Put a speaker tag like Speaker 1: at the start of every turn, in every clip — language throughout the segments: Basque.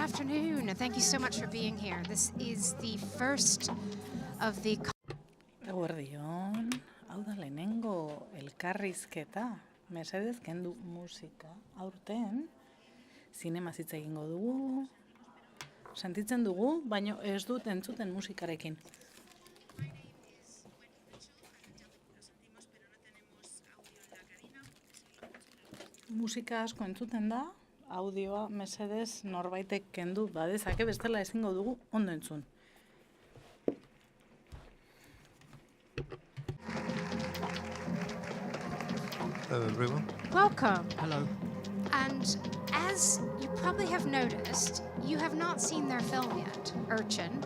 Speaker 1: afternoon, and thank you so much for being here. This is the first of the...
Speaker 2: Eguerdion, hau da lehenengo elkarrizketa, mesedez kendu musika. Aurten, zinemaz hitz egingo dugu, sentitzen dugu, baina ez dut entzuten musikarekin. Musika asko entzuten da, audioa mesedez norbaitek kendu badezake, bestela ezingo dugu ondo entzun.
Speaker 3: Hello everyone.
Speaker 1: Welcome.
Speaker 3: Hello.
Speaker 1: And as you probably have noticed, you have not seen their film yet, Urchin.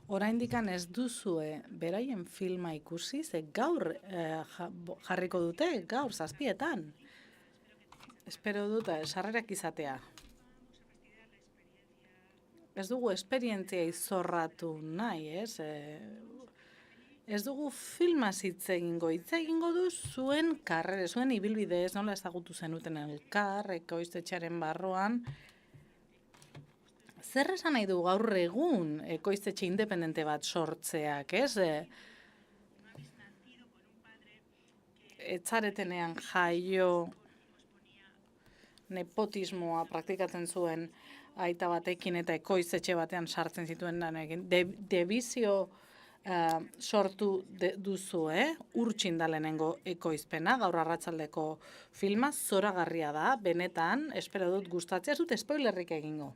Speaker 2: Oraindikan ez duzue beraien filma ikusi, ze gaur jarriko dute, gaur 7:00. Espero dut sarrerak izatea. Ez dugu esperientzia izorratu nahi, ez? Ez dugu filmaz hitz egingo du zuen karrere, zuen ibilbide, ez nola ezagutu zenuten elkar, ekoiztetxearen barruan. Zer esan nahi du gaur egun ekoiztetxe independente bat sortzeak, ez? Etzaretenean jaio nepotismoa praktikatzen zuen aita batekin eta ekoiztetxe batean sartzen zituen lanekin. Debizio sortu duzu, Urtsin da lehenengo ekoizpena, gaur arratsaldeko filma, zoragarria da, benetan, espero dut gustatzea, ez dut spoilerrik egingo.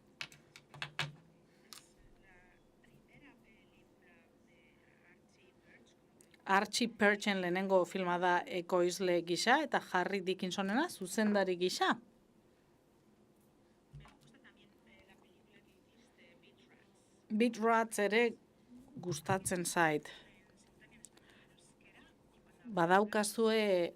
Speaker 2: Archie Perchen lehenengo filma da ekoizle gisa eta Harry Dickinsonena zuzendari gisa. Beat Rats ere gustatzen zait. Badaukazue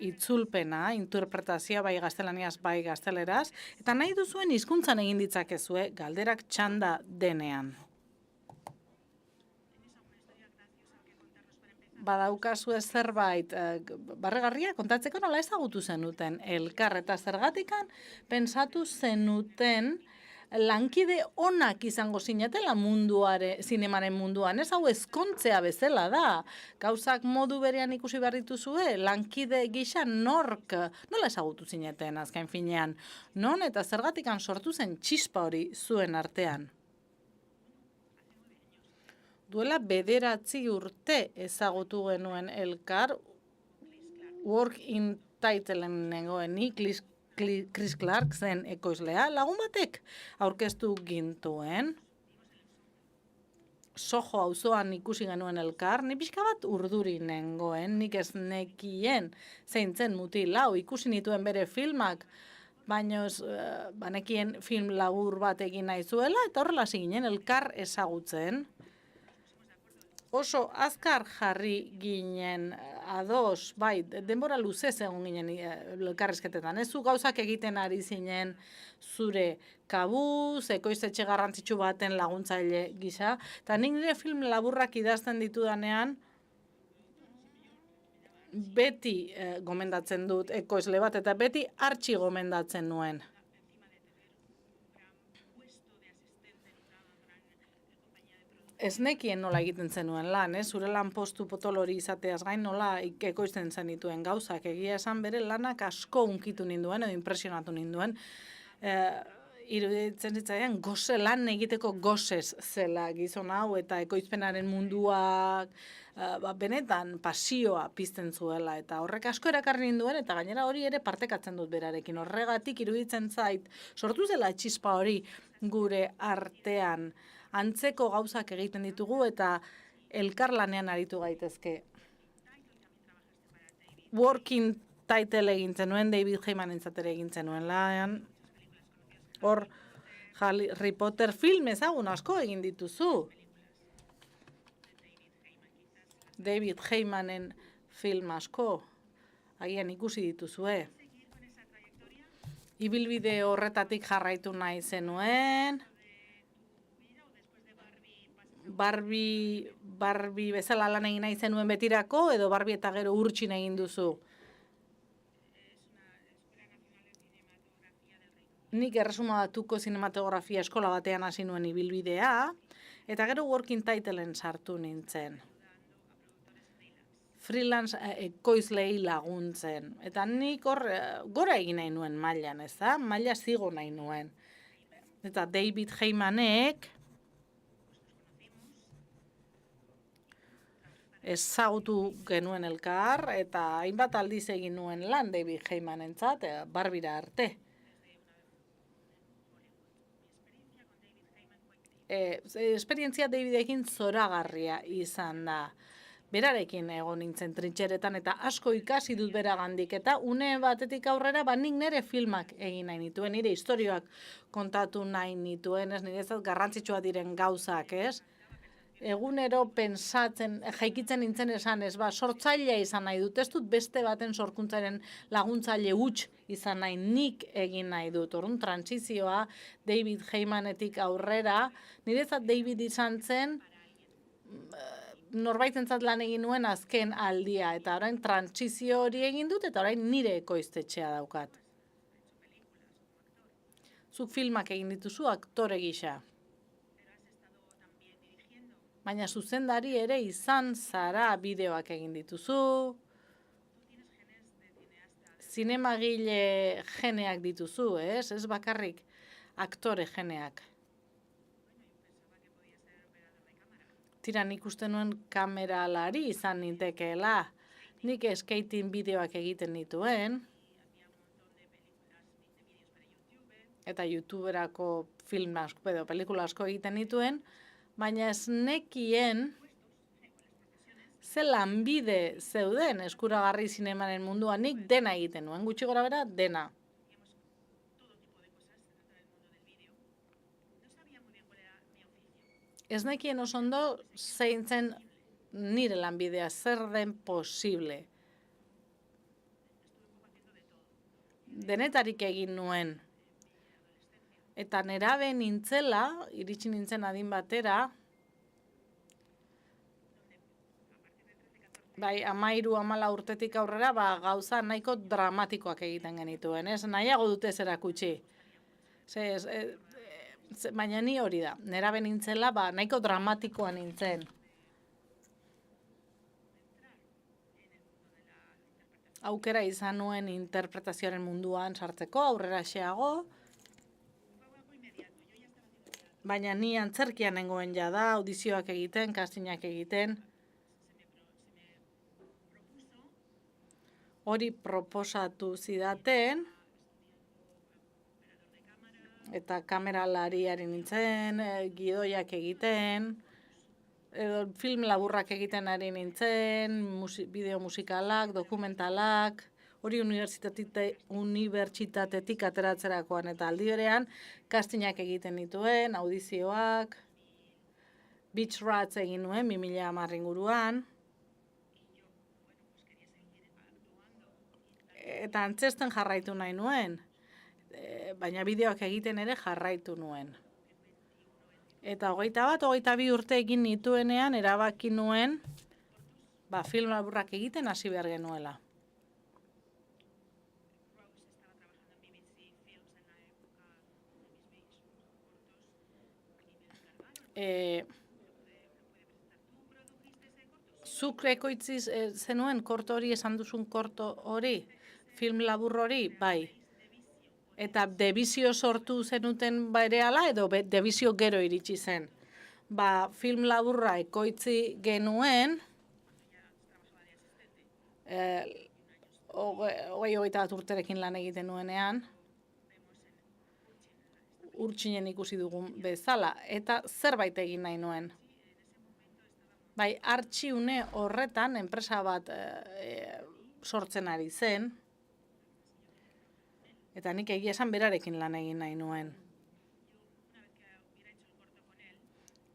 Speaker 2: itzulpena, interpretazioa bai gaztelaniaz, bai gazteleraz, eta nahi duzuen hizkuntzan egin ditzakezue galderak txanda denean. Badaukazue zerbait barregarria kontatzeko nola ezagutu zenuten elkar eta zergatikan pentsatu zenuten lankide onak izango zinetela zinemaren munduan, ez hau ezkontzea bezala da. Gauzak modu berean ikusi behar dituzue, lankide gisa nork, nola ezagutu zineten azken finean, non eta zergatikan sortu zen txispa hori zuen artean. Duela 9 urte ezagutu genuen elkar, Work in Titlenen nengoen Chris Clark zen ekoizlea, lagun batek aurkeztu gintuen. Soho auzoan ikusi genuen elkar, ni pixka bat urduri nengoen, nik ez nekien zeintzen mutil hau, ikusi nituen bere filmak, baina banekien film labur bat egin nahi zuela, eta horrela ginen elkar ezagutzen. Oso azkar jarri ginen ados, bai, denbora luzez egon ginen elkarrizketetan. Ez zu gauzak egiten ari zinen zure kabuz, ekoiztetxe garrantzitsu baten laguntzaile gisa. Eta nik nire film laburrak idazten ditudanean, beti gomendatzen dut ekoizle bat, eta beti Archie gomendatzen nuen. Ez nekien nola egiten zenuen lan, zure lan postu potolori izateaz gain nola ekoizten zenituen gauzak. Egia esan bere lanak asko unkitu ninduen edo impresionatu ninduen. Iruditzen zitzaidan goze lan egiteko gozez zela gizon hau eta ekoizpenaren munduak benetan pasioa pizten zuela eta horrek asko erakarri ninduen eta gainera hori ere partekatzen dut berarekin. Horregatik iruditzen zait sortu zela txispa hori gure artean. Antzeko gauzak egiten ditugu eta elkarlanean aritu gaitezke. Working Title egin zenuen, David Heyman entzatere egin zenuen lan. Hor, Harry Potter film ezagun asko egin dituzu. David Heymanen film asko, agian ikusi dituzue. Ibilbide horretatik jarraitu nahi zenuen. Barbie bezala lan egin nahi zenuen betirako, edo Barbie eta gero Urtsin egin duzu? nik erresuma batuko zinematografia eskola batean hasi nuen ibilbidea, eta gero working titleen sartu nintzen. Freelance ekoizlei laguntzen. Eta nik hor gora egin nahi nuen mailan, ez da? Maila zigo nahi nuen. Eta David Heymanek ezagutu genuen elkar, eta hainbat aldiz egin nuen lan David Heymanentzat, Barbira arte. Esperientzia Davidekin zoragarria izan da. Berarekin egon nintzen trintxeretan eta asko ikasi dut beragandik eta une batetik aurrera nik nire filmak egin nahi nituen, nire istorioak kontatu nahi nituen, ez nire ez garrantzitsua diren gauzak, ez? Egunero pensatzen, jaikitzen nintzen esanez, sortzailea izan nahi dut, ez dut beste baten sorkuntzaren laguntzaile huts izan nahi, nik egin nahi dut. Orduan trantsizioa David Heymanetik aurrera, niretzat David izan zen, norbaitentzat lan egin nuen azken aldia, eta orain trantsizio hori egin dut, eta orain nire ekoiztetxea daukat. Zuk filmak egin dituzu aktore gisa. Baina zuzendari ere izan zara, bideoak egin dituzu, zinemagile geneak dituzu, ez? Ez bakarrik aktore geneak. Tira, nik uste nuen kameralari izan nintekeela. Nik skating bideoak egiten nituen. Eta YouTuberako film asko, edo pelikula asko egiten nituen. Baina ez nekien ze lanbide zeuden eskuragarri zinemaren munduan, nik dena egiten nuen, gutxi gora bera, dena. Ez nekien oso ondo zein zen nire lanbidea, zer den posible. Denetarik egin nuen. Eta nerabe nintzela, iritsi nintzen adin batera, bai, 13-14 urtetik aurrera, gauza nahiko dramatikoak egiten genituen, ez? Nahiago dute ez erakutsi. Baina ni hori da, nerabe nintzela, nahiko dramatikoa nintzen. Aukera izan nuen interpretazioaren munduan sartzeko, aurrera xeago, baina ni antzerkian nengoen jada, audizioak egiten, castingak egiten. Hori proposatu zidaten, eta kameralariari nintzen, gidoiak egiten, film laburrak egiten ari nintzen, bideo musikalak, dokumentalak, hori unibertsitatetik ateratzerakoan, eta aldi berean castingak egiten nituen, audizioak, Beach Rats egin nuen, 2010 inguruan, eta antzesten jarraitu nahi nuen, baina bideoak egiten ere jarraitu nuen. Eta 21-22 urte egin nituenean erabaki nuen film laburrak egiten hasi behar genuela. Zuk ekoitziz zenuen korto hori, esan duzun korto hori, film labur hori, bai. Eta debizio sortu zenuten berehala edo debizio gero iritsi zen. Film laburra ekoitzi genuen, 21 urterekin lan egiten nuenean, urtsinen ikusi dugun bezala, eta zerbait egin nahi nuen. Artxiune horretan, enpresa bat sortzen ari zen, eta nik egia esan berarekin lan egin nahi nuen.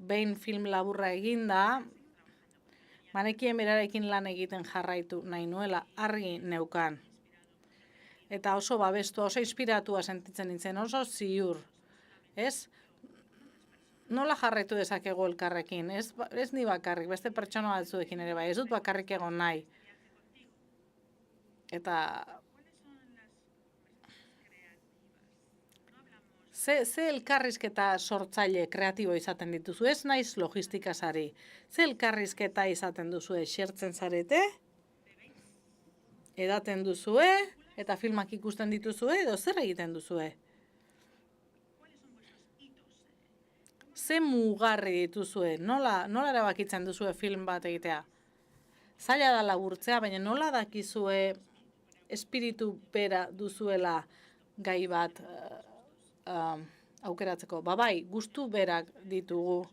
Speaker 2: Behin film laburra eginda, manekien berarekin lan egiten jarraitu nahi nuela, argi neukan. Eta oso babestua, oso inspiratua sentitzen nintzen, oso ziur. Ez? Nola jarraitu dezakegu elkarrekin? Ez ni bakarrik, beste pertsona batzuekin ere bai, ez dut bakarrik egon nahi. Eta Ze elkarrizketa sortzaile kreatibo izaten dituzu, ez naiz logistikasari. Ze elkarrizketa izaten duzue, xertzen zarete, edaten duzue, eta filmak ikusten dituzue, edo zer egiten duzue? Ze mugarri dituzue, nola erabakitzen duzue film bat egitea? Zaila da laburtzea, baina nola dakizue espiritu bera duzuela gai bat aukeratzeko? Bai, gustu berak ditugu.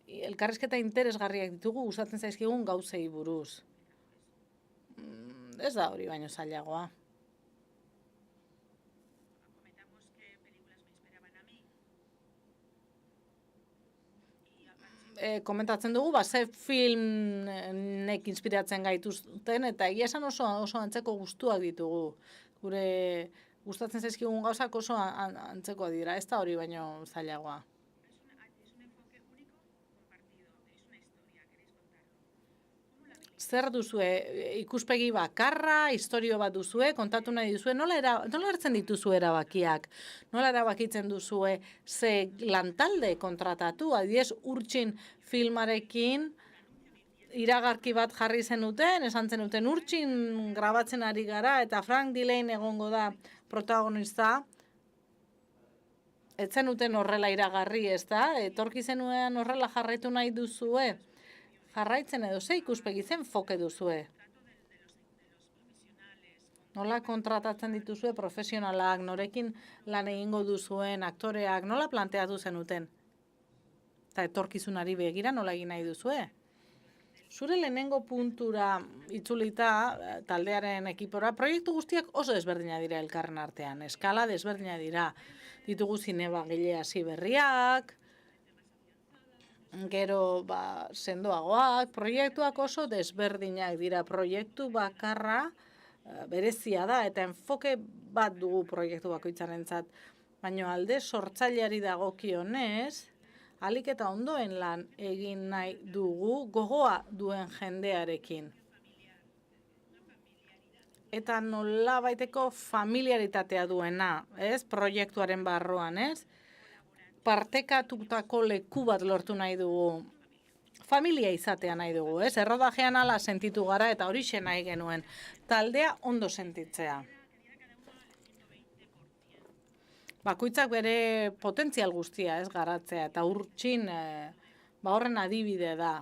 Speaker 2: Elkarrizketa interesgarriak ditugu, gustatzen zaizkigun gauzei buruz. Ez da hori baino zailagoa. Komentatzen dugu, ze filmek inspiratzen gaituzten, eta egia esan oso antzeko gustuak ditugu. Gure gustatzen zaizkigun gauzak oso antzekoa dira, ez da hori baino zailagoa. Zer duzue, ikuspegi bakarra, historio bat duzue, kontatu nahi duzue, nola hartzen dituzu erabakiak? Nola erabakitzen duzue ze lantalde kontratatu? Adibidez, Urtsin filmarekin iragarki bat jarri zenuten, esan zenuten Urtsin grabatzen ari gara, eta Frank Dillane egongo da protagonista. Ez zenuten horrela iragarri, ez da? Etorki zenuen horrela jarraitu nahi duzue? Jarraitzen edo ze ikuspegi zen foke duzue? Nola kontratatzen dituzue profesionalak, norekin lan egingo duzuen aktoreak, nola planteatu zenuten? Eta etorkizunari begira nola egin nahi duzue? Zure lehenengo puntura itzulita taldearen ekipora, proiektu guztiak oso desberdina dira elkarren artean. Eskala desberdina dira. Ditugu zinebagile hasi berriak, gero sendoagoak, proiektuak oso desberdinak dira. Proiektu bakarra berezia da, eta enfoke bat dugu proiektu bakoitzarentzat. Baina alde sortzaileari dagokionez, ahalik eta ondoen lan egin nahi dugu gogoa duen jendearekin. Eta nolabaiteko familiaritatea duena, ez? Proiektuaren barruan, ez? Partekatutako leku bat lortu nahi dugu. Familia izatea nahi dugu, ez? Errodajean ala sentitu gara eta horixe nahi genuen. Taldea ondo sentitzea. Bakoitzak bere potentzial guztia, ez, garatzea, eta Urtsin horren adibide da.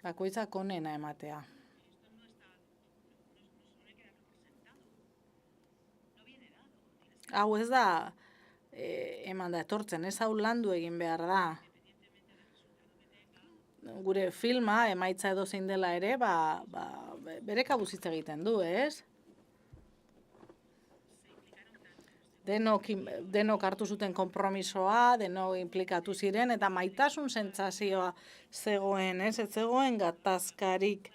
Speaker 2: Bakoitzak onena ematea. Hau ez da eman da etortzen, ez hau landu egin behar da. Gure filma, emaitza edo zein dela ere, bere kabuz hitz egiten du, ez? Denok hartu zuten konpromisoa, denok implikatu ziren, eta maitasun sentsazioa zegoen, ez? Ez zegoen gatazkarik.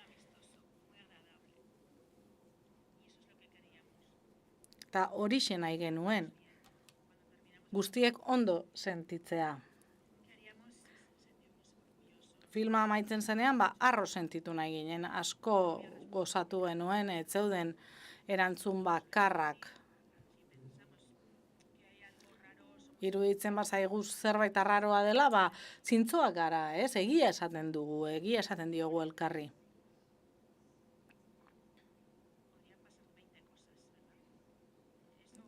Speaker 2: Eta horixe nahi genuen. Guztiek ondo sentitzea. Filma amaitzen zenean, harro sentitu nahi ginen, asko gozatu genuen, ez zeuden erantzun bakarrak. Iruditzen bazaigu zerbait arraroa dela, zintzoak gara, ez? Egia esaten dugu, egia esaten diogu elkarri.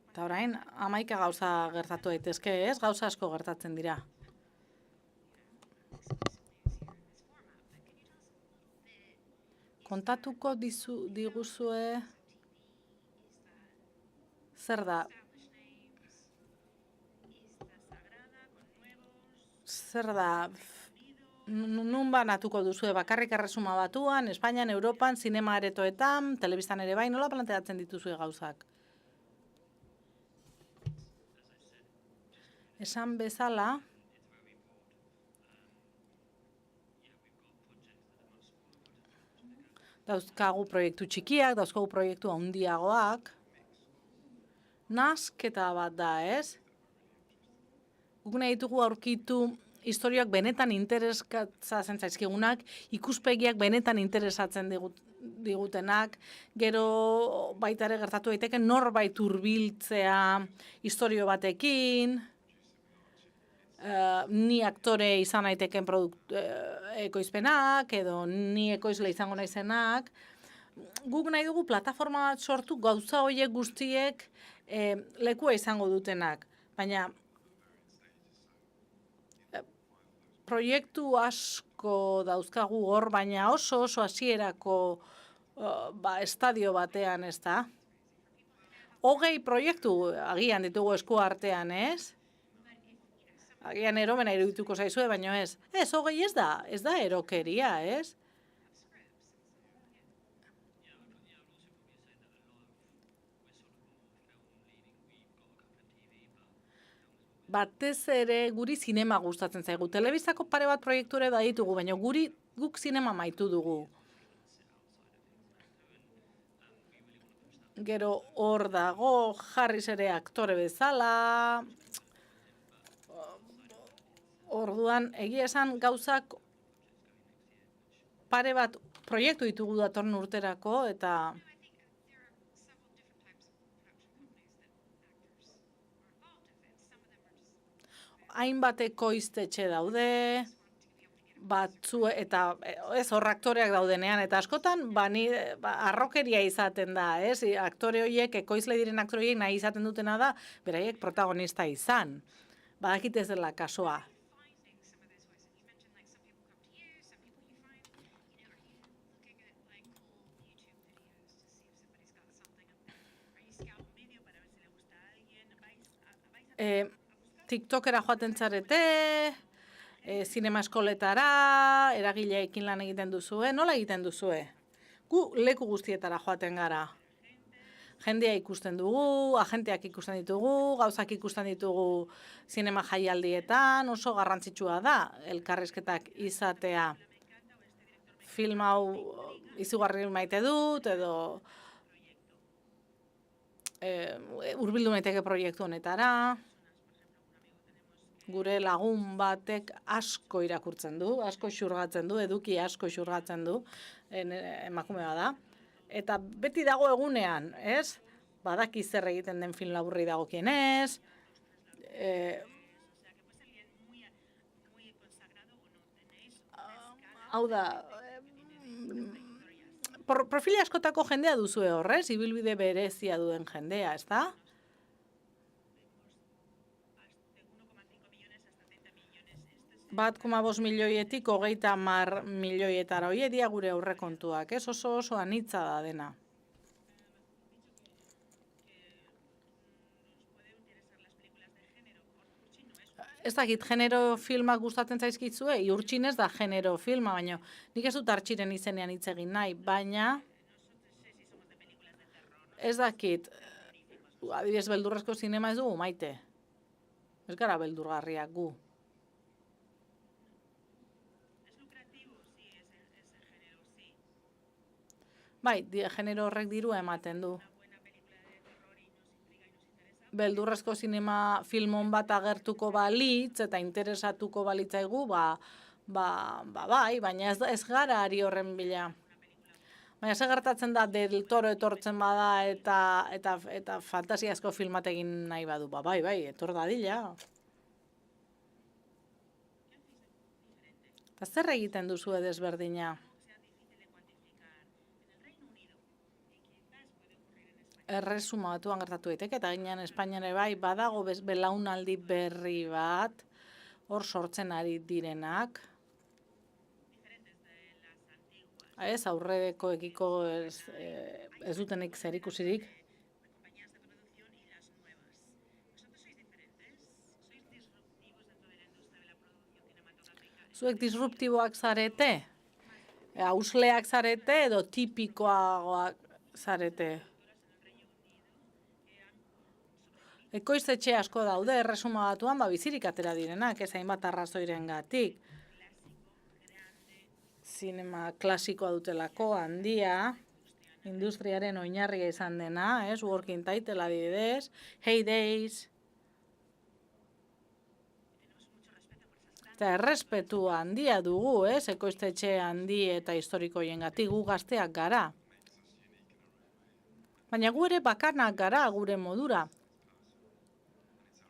Speaker 2: Eta orain, 11 gauza gertatu daitezke, ez? Gauza asko gertatzen dira. Kontatuko diguzue zer da? Zer da? Nun banatuko duzue bakarrik erresuma batuan, Espainian, Europan, zinema aretoetan, telebistan ere bai, nola planteatzen dituzue gauzak? Esan bezala, dauzkagu proiektu txikiak, dauzkagu proiektu handiagoak, nasketa bat da, ez? Guk nahi ditugu aurkitu historioak benetan interesatzen zaizkigunak, ikuspegiak benetan interesatzen digutenak, gero baita ere gertatu daiteke norbait hurbiltzea istorio batekin, ni aktore izan naiteken ekoizpenak, edo ni ekoizle izango naizenak. Guk nahi dugu plataforma bat sortu gauza horiek guztiek lekua izango dutenak, baina proiektu asko dauzkagu hor, baina oso hasierako estadio batean, ez da? 20 proiektu agian ditugu esku artean, ez? Agian eromena irudituko zaizue, baina ez. Ez, 20 ez da erokeria, ez? Batez ere guri zinema gustatzen zaigu. Telebistako pare bat proiektu ere baditugu, baina guk zinema maitu dugu. Gero hor dago, Harris ere aktore bezala. Orduan, egia esan gauzak pare bat proiektu ditugu datorren urterako, eta hainbat ekoiztetxe daude, eta ez hor aktoreak daudenean, eta askotan arrokeria izaten da, ez? Aktore horiek, ekoizle diren aktore horiek nahi izaten dutena da, beraiek protagonista izan. Badakit ez dela kasua. TikTokera joaten zarete, zinema eskoletara, eragileekin lan egiten duzue, nola egiten duzue? Gu leku guztietara joaten gara. Jendea ikusten dugu, agenteak ikusten ditugu, gauzak ikusten ditugu zinema jaialdietan, oso garrantzitsua da elkarrizketak izatea. Film hau izugarri maite dut, edo hurbildu naiteke proiektu honetara. Gure lagun batek asko irakurtzen du, asko xurgatzen du, eduki asko xurgatzen du, emakumea da. Eta beti dago egunean, ez? Badaki zer egiten den film laburrei dagokienez. Hau da, profili askotako jendea duzue horrez, ibilbide berezia duen jendea, ez da? 1,5 milioietik 30 milioietara horiek dira gure aurrekontuak, ez? Oso anitza da dena. Ez dakit, genero filmak gustatzen zaizkitzue, Urtsin ez da genero filma, baina nik ez dut Artxiren izenean hitz egin nahi, baina ez dakit, adibidez beldurrezko zinema ez dugu maite. Ez gara beldurgarriak gu. Bai, genero horrek dirua ematen du. Beldurrezko zinema filmon bat agertuko balitz eta interesatuko balitzaigu, bai, baina ez gara ari horren bila. Baina ze gertatzen da Del Toro etortzen bada eta fantasiazko filmat egin nahi badu, bai, etor dadila. Eta zer egiten duzue desberdina? Erresuma batuan gertatu daiteke, eta ginean Espainian ere bai badago belaunaldi berri bat, hor sortzen ari direnak. Ez, aurrekoekiko ez dutenik zer ikusirik. Zuek disruptiboak zarete? Hausleak zarete edo tipikoagoak zarete? Ekoiztetxe asko daude Erresuma Batuan, bizirik atera direnak, ez hainbat arrazoirengatik. Zinema klasikoa dutelako, handia, industriaren oinarria izan dena, ez? Working Title adibidez, Hey Days. Eta errespetu handia dugu, ekoiztetxe handi eta historikoiengatik gu gazteak gara. Baina gu ere bakanak gara gure modura.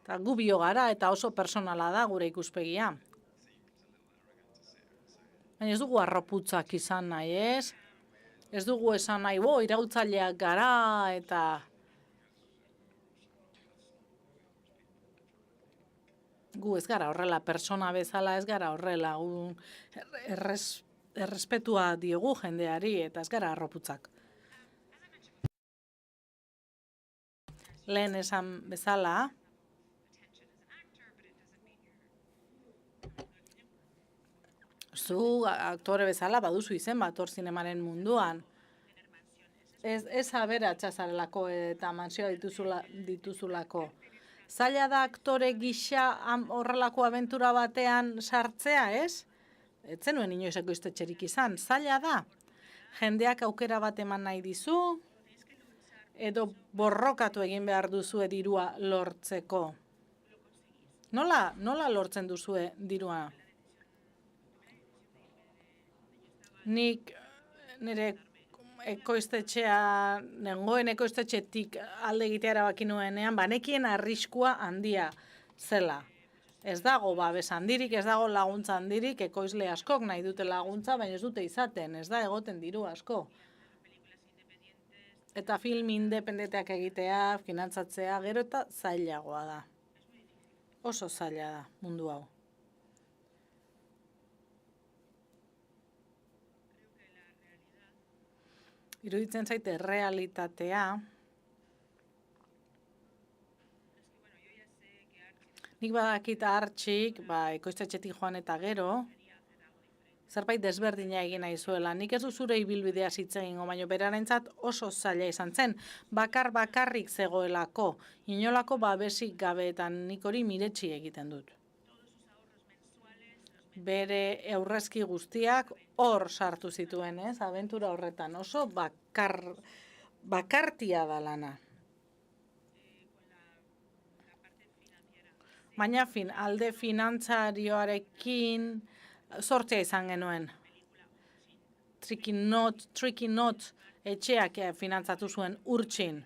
Speaker 2: Eta gu bio gara eta oso personala da gure ikuspegia. Baina ez dugu arroputzak izan nahi, ez? Ez dugu esan nahi, iraultzaileak gara eta... Gu ez gara horrela, persona bezala ez gara horrela, errespetua diogu jendeari eta ez gara arroputzak. Lehen esan bezala, zu aktore bezala baduzu izen bat hor zinemaren munduan. Ez aberatsa zarelako eta mansioa dituzulako. Zaila da aktore gisa horrelako abentura batean sartzea, ez? Ez zenuen inoiz ekoiztetxerik izan. Zaila da. Jendeak aukera bat eman nahi dizu, edo borrokatu egin behar duzue dirua lortzeko. Nola lortzen duzue dirua? Nik nire nengoen ekoiztetxetik alde egitea erabaki nuenean, banekien arriskua handia zela. Ez dago babes handirik, ez dago laguntza handirik, ekoizle askok nahi dute laguntza, baina ez dute izaten, ez da egoten diru asko. Eta film independenteak egitea, finantzatzea, gero eta zailagoa da. Oso zaila da mundu hau. Iruditzen zaite realitatea. Nik badakit Artxik, ekoiztetxetik joan eta gero, zerbait desberdina egin nahi zuela. Nik ez du zure ibilbidea hitz egingo, baina berarentzat oso zaila izan zen. Bakarrik zegoelako, inolako babesik gabeetan, nik hori miretsi egiten dut. Bere aurrezki guztiak hor sartu zituen, ez? Abentura horretan oso bakartia da lana. Baina alde finantzarioarekin sortzea izan genuen. Tricky Not etxeak finantzatu zuen Urtsin.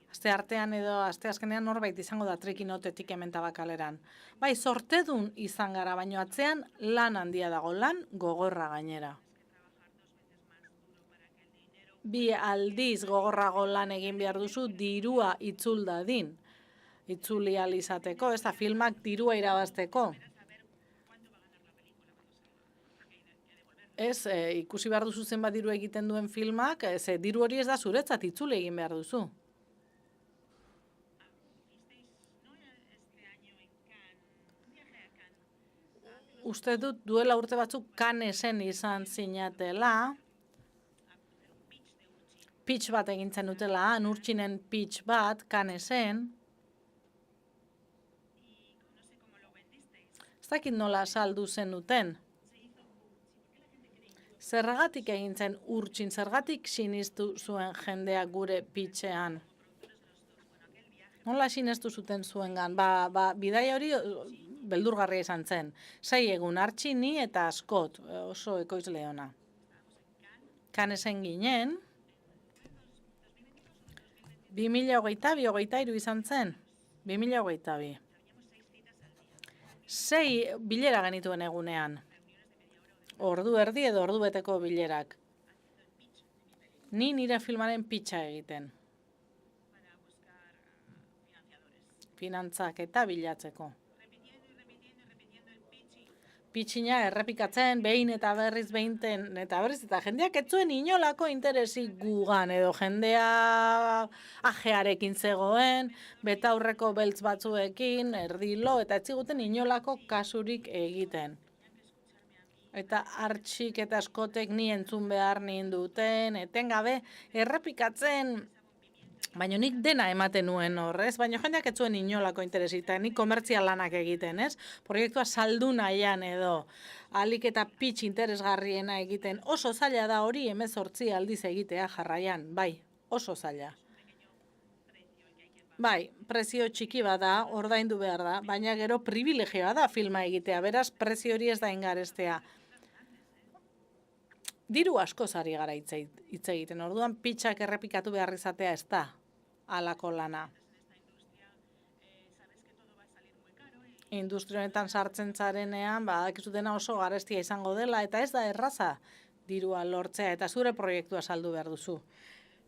Speaker 2: Asteazkenean norbait izango da Tricky Notetik hemen Tabakaleran. Bai, sortedun izan gara, baino atzean lan handia dago, lan gogorra gainera. 2 aldiz gogorrago lan egin behar duzu dirua itzul dadin. Itzuli ahal izateko, ez da filmak dirua irabazteko. Ez, ikusi behar duzu zenbat diru egiten duen filmak, diru hori ez da zuretzat itzuli egin behar duzu. Uste dut duela urte batzuk Cannesen izan zinatela, pitch bat egintzen dutela, Urtsinen pitch bat, Cannesen. Ez dakit nola saldu zen duten. Zergatik egin zen Urtsin, zergatik sinistu zuen jendeak gure pitchean. Nola sinestu zuten zuengan? Bidaia hori beldurgarria izan zen. 6 egun Artxi, ni eta Scott, oso ekoizle ona. Cannesen ginen, 2022 izan zen, 2022. 6 bilera genituen egunean. Ordu erdi edo ordu beteko bilerak. Ni nire filmaren pitcha egiten. Finantzak eta bilatzeko. Pitxina errepikatzen, behin eta berriz, eta jendeak ez zuen inolako interesik gugan, edo jendea ajearekin zegoen, betaurreko beltz batzuekin, erdilo, eta ez ziguten inolako kasurik egiten. Eta Artxik eta Scottek ni entzun behar ninduten, etengabe errepikatzen, baina nik dena ematen nuen horrez, baina jendeak ez zuen inolako interesita, nik komertzial lanak egiten, ez? Proiektua saldu nahian edo, alik eta pitch interesgarriena egiten, oso zaila da hori 18 aldiz egitea jarraian, bai, oso zaila. Bai, prezio txiki bada, ordaindu behar da, baina gero privilegioa da filma egitea, beraz prezio hori ez da ingarestea. Diru asko ari gara hitz egiten, orduan pitxak errepikatu behar izatea ez da halako lana. Industria honetan sartzen zarenean, badakizu dena oso garestia izango dela, eta ez da erraza dirua lortzea, eta zure proiektua saldu behar duzu.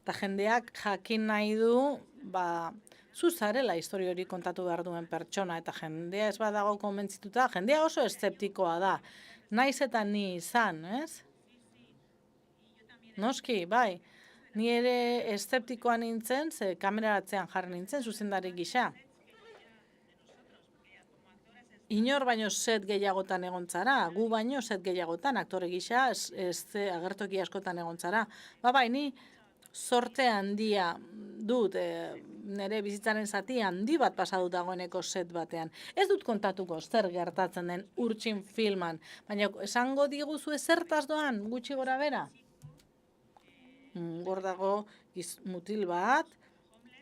Speaker 2: Eta jendeak jakin nahi du, zu zarela historia hori kontatu behar duen pertsona, eta jendea ez badago konbentzituta, jendea oso eszeptikoa da, naiz eta ni izan, ez? Noski, bai, ni ere eszeptikoa nintzen, ze kamera atzean jarri nintzen, zuzendari gisa. Inor baino set gehiagotan egon zara, gu baino set gehiagotan, aktore gisa, agertoki askotan egon zara. Bai, ni sorte handia dut, nire bizitzaren zati handi bat pasatu dagoeneko set batean. Ez dut kontatuko zer gertatzen den Urtsin filman, baina esango diguzu zertaz doan, gutxi gora bera. Hor dago mutil bat,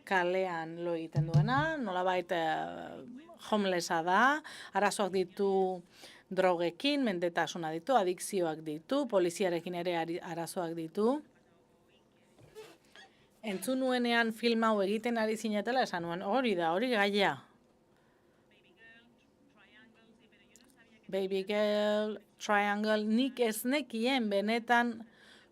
Speaker 2: kalean lo egiten duena, nolabait homelessa da, arazoak ditu drogekin, mendetasuna ditu, adikzioak ditu, poliziarekin ere arazoak ditu. Entzun nuenean film hau egiten ari zinetela, esan nuen, hori da, hori gaia. Baby Girl, Triangle, nik ez nekien benetan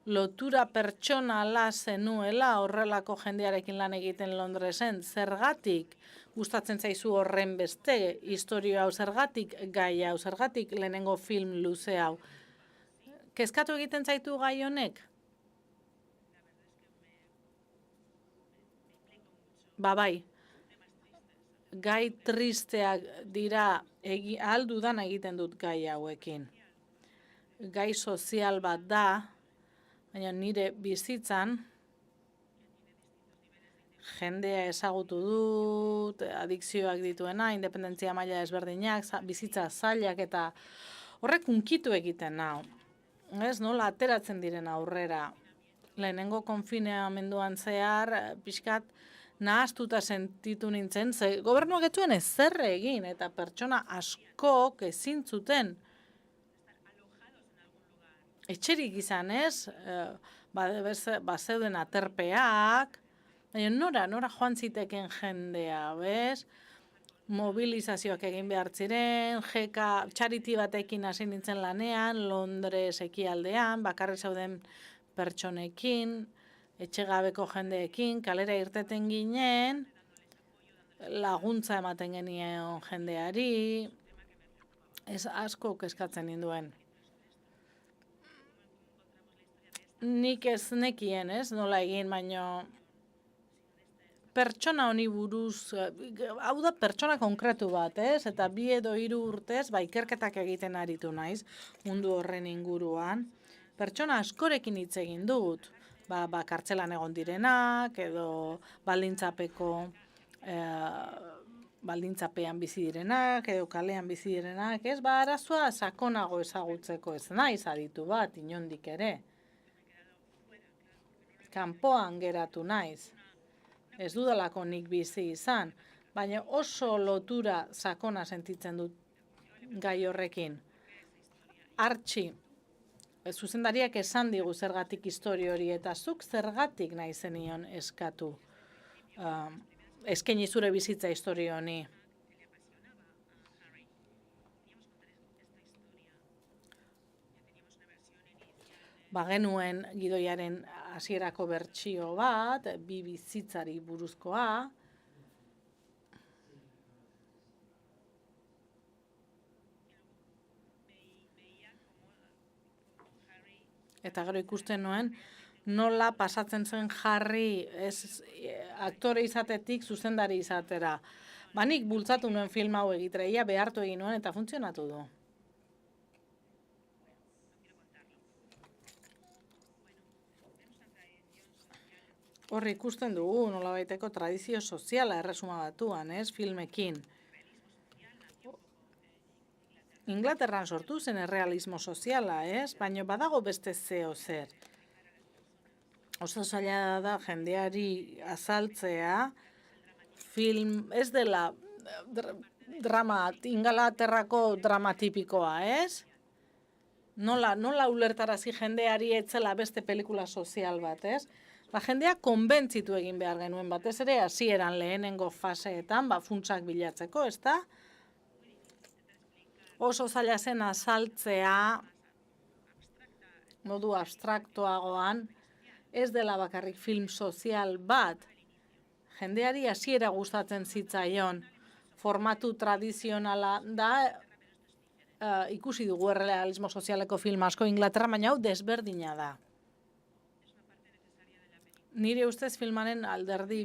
Speaker 2: lotura pertsonala zenuela horrelako jendearekin lan egiten Londresen. Zergatik gustatzen zaizu horren beste historia hau, zergatik gai hau, zergatik lehenengo film luze hau. Kezkatu egiten zaitu gai honek? Bai, gai tristeak dira, aldudan egiten dut gai hauekin. Gai sozial bat da, baina nire bizitzan jendea ezagutu dut, adikzioak dituena, independentzia maila ezberdinak, bizitza zailak eta horrek unkitu egiten nau. Ez nola ateratzen diren aurrera. Lehenengo konfinamenduan zehar, pixkat nahaztuta sentitu nintzen, ze gobernuak ez zuen ezer egin eta pertsona askok ezin zuten etxerik izan, ez? Bazeuden aterpeak, baina nora joan ziteken jendea, bez? Mobilizazioak egin behar ziren, charity batekin hasi nintzen lanean, Londres ekialdean, bakarrik zauden pertsonekin, etxegabeko jendeekin, kalera irteten ginen, laguntza ematen genien jendeari, ez asko kezkatzen ninduen. Nik ez nekien, ez, nola egin, baino pertsona honi buruz, hau da pertsona konkretu bat, ez, eta 2 edo 3 urtez, ikerketak egiten aritu naiz, mundu horren inguruan, pertsona askorekin hitz egin dut, kartzelan egon direnak, edo baldintzapean bizi direnak, edo kalean bizi direnak, ez, arazoa sakonago ezagutzeko ez naiz aditu bat, inondik ere. Kanpoan geratu naiz. Ez dudalako nik bizi izan, baina oso lotura sakona sentitzen dut gai horrekin. Artxi, zuzendariak esan digu zergatik historia hori, eta zuk zergatik nahi zenion eskatu. Eskaini zure bizitza historia honi. Bagenuen gidoiaren hasierako bertsio bat, 2 bizitzari buruzkoa. Eta gero ikusten nuen, nola pasatzen zen Harry aktore izatetik zuzendari izatera. Nik bultzatu nuen film hau egitera, behartu egin nuen eta funtzionatu du. Horri ikusten dugu, nolabaiteko tradizio soziala erresuma batuan, filmekin. Inglaterran sortu zen errealismo soziala, baina badago beste zeo zer. Oso zaila da jendeari azaltzea, film, ez dela drama, Ingalaterrako drama tipikoa, ez? Nola ulertarazi jendeari etzela beste pelikula sozial bat, ez? Jendea konbentzitu egin behar genuen batez ere, hasieran lehenengo faseetan, funtsak bilatzeko, ez da? Oso zaila zen azaltzea modu abstraktoagoan, ez dela bakarrik film sozial bat, jendeari hasiera gustatzen zitzaion, formatu tradizionala da, ikusi dugu errealismo sozialeko film asko Inglaterra, baina hau desberdina da. Nire ustez filmaren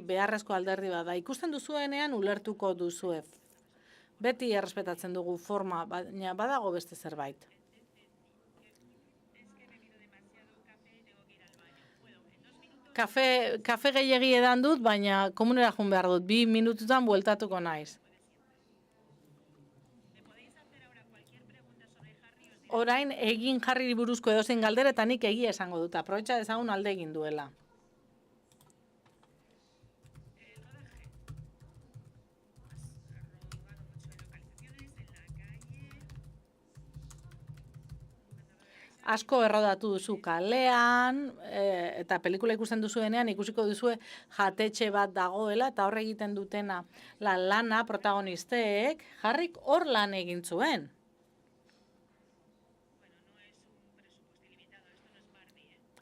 Speaker 2: beharrezko alderdi bat da. Ikusten duzuenean ulertuko duzue. Beti errespetatzen dugu forma, baina badago beste zerbait. Kafe gehiegi edan dut, baina komunera joan behar dut. 2 minututan bueltatuko naiz. Orain egin Harryri buruzko edozein galdera eta nik egia esango dut. Aprobetxa dezagun alde egin duela. Asko errodatu duzu kalean, eta pelikula ikusten duzuenean ikusiko duzue jatetxe bat dagoela, eta hor egiten dutena lana protagonisteek, Harryk hor lan egin zuen.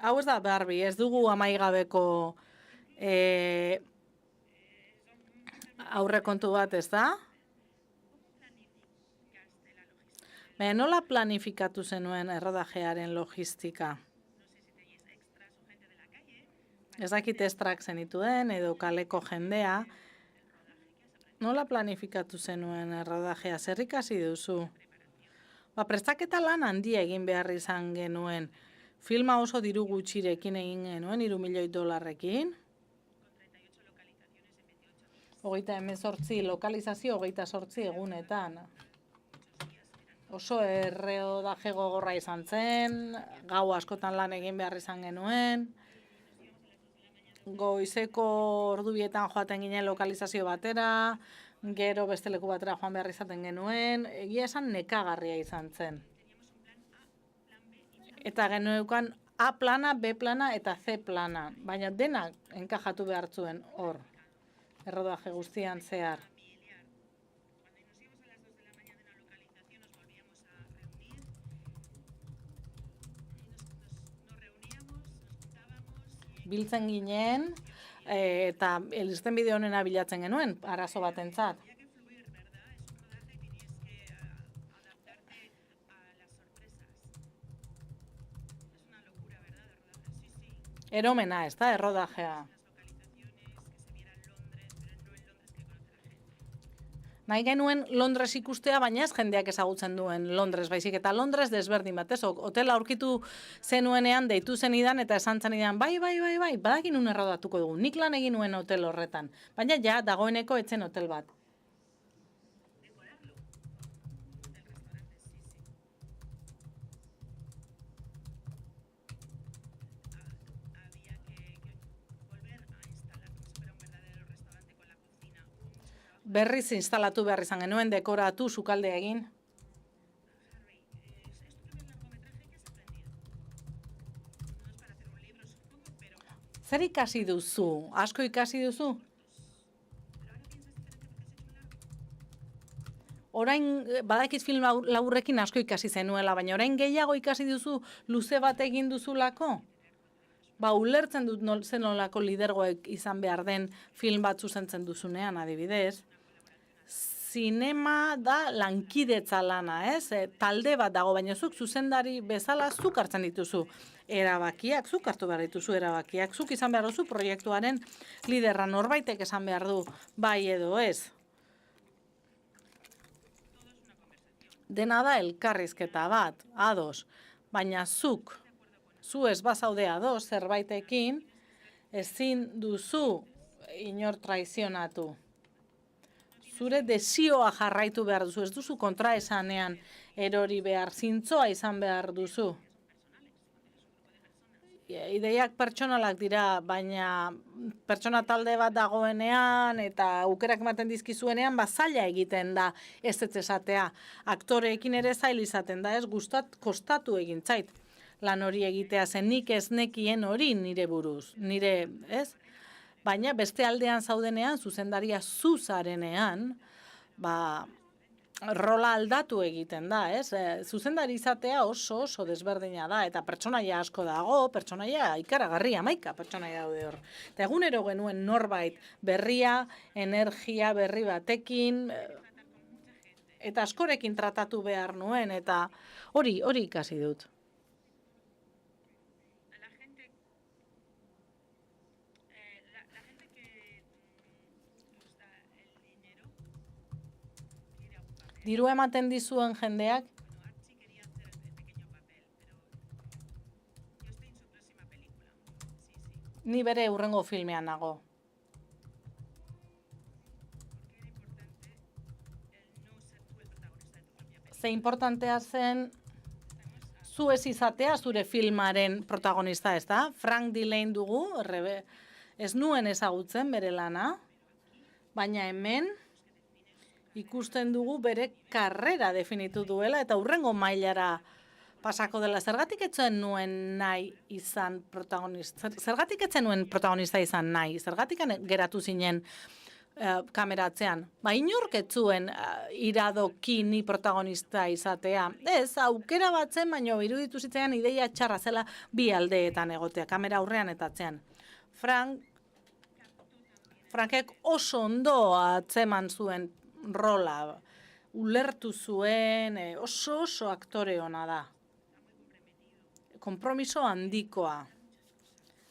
Speaker 2: Hau ez da Barbie, ez dugu amaigabeko aurrekontu bat, ez da? Nola planifikatu zenuen errodajearen logistika? Ez dakit estrak zenituen edo kaleko jendea. Nola planifikatu zenuen errodajea? Zer ikasi duzu? Prestaketa lan handia egin behar izan genuen. Filma oso diru gutxirekin egin genuen, $3 milioi. 38 lokalizazio, 28 egunetan. Oso errodaje gogorra izan zen, gau askotan lan egin behar izan genuen. Goizeko ordubietan joaten ginen lokalizazio batera, gero beste leku batera joan behar izaten genuen, egia esan nekagarria izan zen. Eta geneukan A plana, B plana eta C plana, baina denak enkajatu behar zuen hor, errodaje guztian zehar. Biltzen ginen, eta irtenbide honena bilatzen genuen, arazo batentzat. Eromena, ez da, errodajea. Nahi genuen Londres ikustea, baina ez jendeak ezagutzen duen Londres, baizik eta Londres desberdin bat, ez? Hotela aurkitu zenuenean, deitu zenidan eta esan zenidan, bai, badakin nun errodatuko dugu. Nik lan egin nuen hotel horretan, baina ja, dagoeneko etzen hotel bat. Berriz instalatu behar izan genuen, dekoratu, sukalde egin. Zer ikasi duzu? Asko ikasi duzu? Orain, badakit film laburrekin asko ikasi zenuela, baina orain gehiago ikasi duzu, luze bat egin duzulako? Ulertzen dut zen nolako lidergoek izan behar den film bat zuzentzen duzunean, adibidez. Zinema da lankidetza lana, ez? Talde bat dago, baina zuk zuzendari bezala zuk hartzen dituzu erabakiak, zuk hartu behar dituzu erabakiak, zuk izan behar duzu proiektuaren liderra, norbaitek esan behar du bai edo ez. Dena da elkarrizketa bat, ados, baina zu ez bazaude ados zerbaitekin, ezin duzu inor traizionatu. Zure desioa jarraitu behar duzu, ez duzu kontraesanean erori behar, zintzoa izan behar duzu. ideiak pertsonalak dira, baina pertsona talde bat dagoenean eta aukerak ematen dizkizuenean, zaila egiten da ez esatea. Aktoreekin ere zail izaten da, ez kostatu egin zait lan hori egitea, zen nik ez nekien hori nire buruz, nire, ez? Baina beste aldean zaudenean, zuzendaria zuzarenean, rola aldatu egiten da, ez? Zuzendari izatea oso desberdina da, eta pertsonaia asko dago, pertsonaia ikaragarri, 11 pertsonaia daude hor. Eta egunero genuen norbait berria, energia berri batekin, eta askorekin tratatu behar nuen, eta hori ikasi dut. Diru ematen dizuen jendeak, ni bere hurrengo filmean nago. Ze importantea zen zu ez izatea zure filmaren protagonista, ez da? Frank Dillane dugu, ez nuen ezagutzen bere lana, baina hemen ikusten dugu bere karrera definitu duela eta hurrengo mailara pasako dela. Zergatik etzen nuen nahi izan protagonista? Zergatik etzen nuen protagonista izan nahi? Zergatik geratu zinen kameratzean? Inork ez zuen iradoki ni protagonista izatea. Ez, aukera batzen, baina iruditu zitzaidan ideia txarra zela bi aldeetan egotea, kamera aurrean eta atzean. Frankek oso ondo atzeman zuen rola, ulertu zuen, oso aktore ona da. Konpromiso handikoa.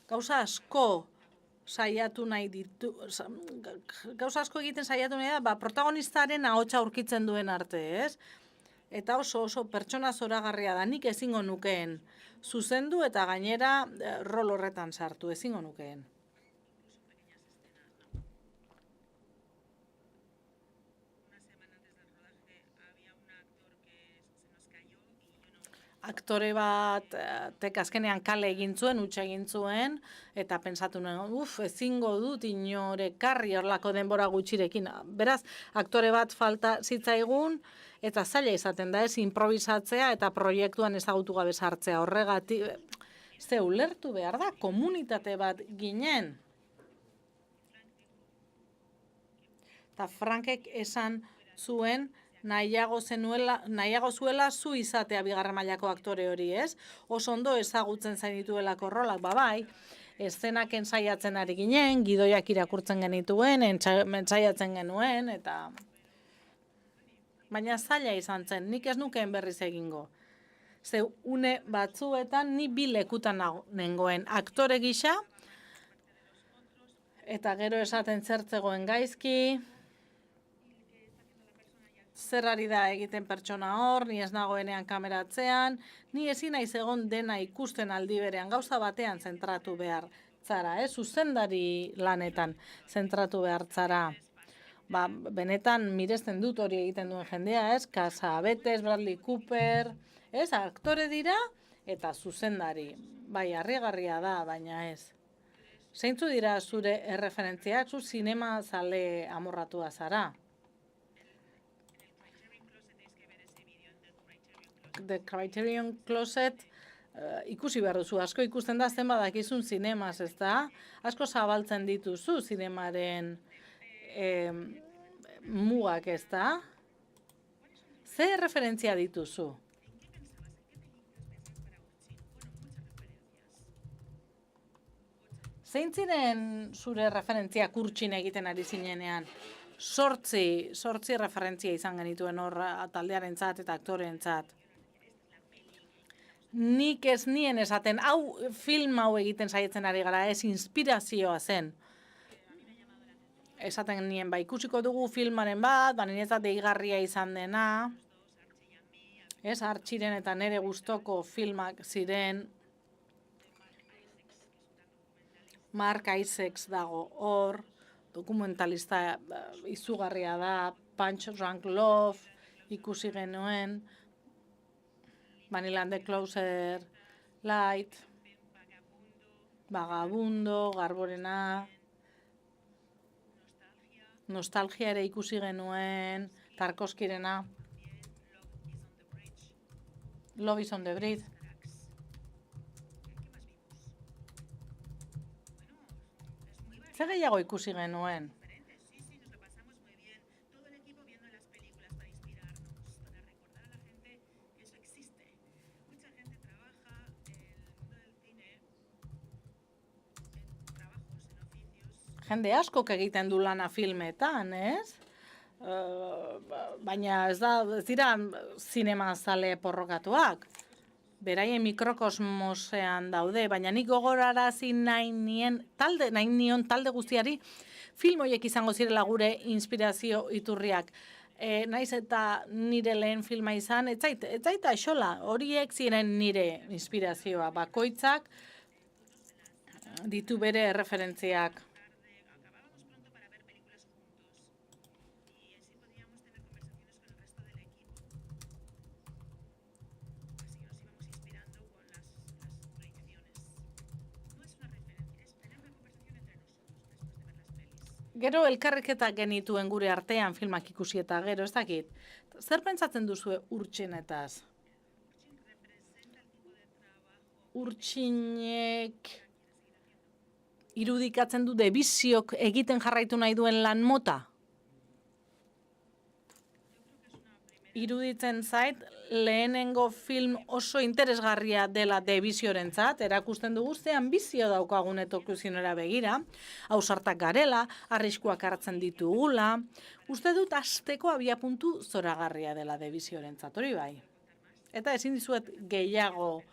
Speaker 2: Gauza asko saiatu nahi ditu, gauza asko egiten saiatu nahi da, protagonistaren ahotsa aurkitzen duen arte, ez? Eta oso pertsona zoragarria da, nik ezingo nukeen zuzendu eta gainera rol horretan sartu, ezingo nukeen. Aktore bat azkenean kale egin zuen, utxe egin zuen, eta pentsatu nuen, ezingo dut inore karri horlako denbora gutxirekin. Beraz, aktore bat falta zitzaigun, eta zaila izaten da, ez improvisatzea eta proiektuan ezagutu gabe sartzea. Horregatik, ze ulertu behar da, komunitate bat ginen. Eta Frankek esan zuen, nahiago zuela zu izatea bigarren mailako aktore hori, ez? Oso ondo ezagutzen zainituelako rolak, bai, eszenak ensaiatzen ari ginen, gidoiak irakurtzen genituen, ensaiatzen genuen, eta... Baina zaila izan zen, nik ez nukeen berriz egingo. Ze une batzuetan ni bi lekutan nengoen aktore gisa, eta gero esaten zertzegoen gaizki, zer ari da egiten pertsona hor, ni ez nagoenean kameratzean, ni ezin naiz egon dena ikusten aldi berean, gauza batean zentratu behar zara, zuzendari lanetan zentratu behar zara. Benetan miresten dut hori egiten duen jendea, Cassavetes, Bradley Cooper, aktore dira eta zuzendari. Bai, harrigarria da, baina ez. Zeintzu dira zure erreferentziak, zu zinema zale amorratua zara? The Criterion Closet ikusi behar duzu, asko ikusten da zenbat dakizun zinemaz, ez da? Asko zabaltzen dituzu zinemaren mugak, ez da? Ze referentzia dituzu? Zein ziren zure referentzia kurtsin egiten ari zinenean? Sortzi referentzia izan genituen hor taldearentzat eta aktoreentzat. Nik ez nien esaten, film hau egiten saietzen ari gara, ez inspirazioa zen. Esaten nien, ikusiko dugu filmaren bat, niretzat deigarria izan dena. Artxiren eta nere gustoko filmak ziren. Mark Isaacs dago hor, dokumentalista izugarria da, Punch Drunk Love ikusi genuen, Vanilla and the Closer Light, Vagabundo, Garborena, Nostalgia ere ikusi genuen, Tarkovskirena, Love is on the Bridge. Zer gehiago ikusi genuen? Jende askok egiten du lana filmetan, ez? Baina ez dira zinema zale porrokatuak. Beraien mikrokosmosean daude, baina nik gogorarazi nahi nion talde guztiari film horiek izango zirela gure inspirazio iturriak. Naiz eta nire lehen filma izan, ez zaita xola, horiek ziren nire inspirazioa, bakoitzak ditu bere referentziak. Gero elkarriketak genituen gure artean filmak ikusi eta gero, ez dakit. Zer pentsatzen duzue urtxinetaz? Urtxinek irudikatzen du debiziok egiten jarraitu nahi duen lan mota? Iruditzen zait, lehenengo film oso interesgarria dela debiziorentzat, erakusten dugu ze ambizio daukagun etorkizunera begira, ausartak garela, arriskuak hartzen ditugula, uste dut hasteko abiapuntu zoragarria dela debiziorentzat, hori bai. Eta ezin dizuet gehiago